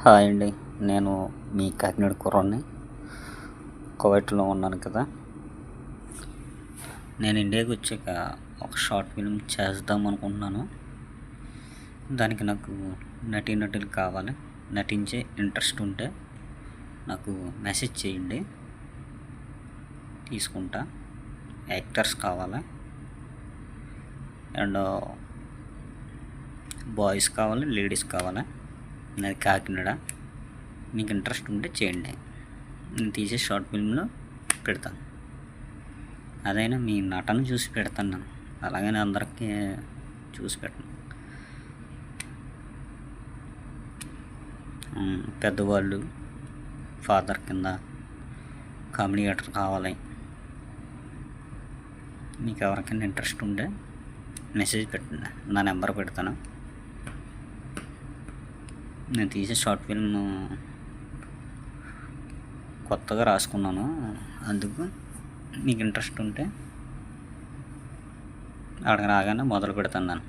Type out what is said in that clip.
Hi అండి. నేను మీ కాకినాడ కుర్రాడిని. కువైట్లో ఉన్నాను కదా. నేను ఇండియాకి వచ్చాక ఒక షార్ట్ ఫిల్మ్ చేద్దాం అనుకుంటున్నాను. దానికి నాకు నటీనటులు కావాలి. నటించే ఇంట్రెస్ట్ ఉంటే నాకు మెసేజ్ చేయండి, తీసుకుంటా. యాక్టర్స్ కావాలి అండ్ బాయ్స్ కావాలి, లేడీస్ కావాలి. నాది కాకినాడ. మీకు ఇంట్రెస్ట్ ఉంటే చేయండి. నేను తీసే షార్ట్ ఫిల్మ్లో పెడతాను. అదైనా మీ నటన చూసి పెడతాను. నేను అలాగని అందరికీ చూసి పెట్టను. పెద్దవాళ్ళు, ఫాదర్ కింద కామెడీ యాక్టర్ కావాలి. మీకు ఎవరికైనా ఇంట్రెస్ట్ ఉంటే మెసేజ్ పెట్టండి. నా నెంబర్ పెడతాను. నేను తీసే షార్ట్ ఫిల్మ్ కొత్తగా రాసుకున్నాను. అందుకు మీకు ఇంట్రెస్ట్ ఉంటే అక్కడికి రాగానే మొదలు పెడతాను నేను.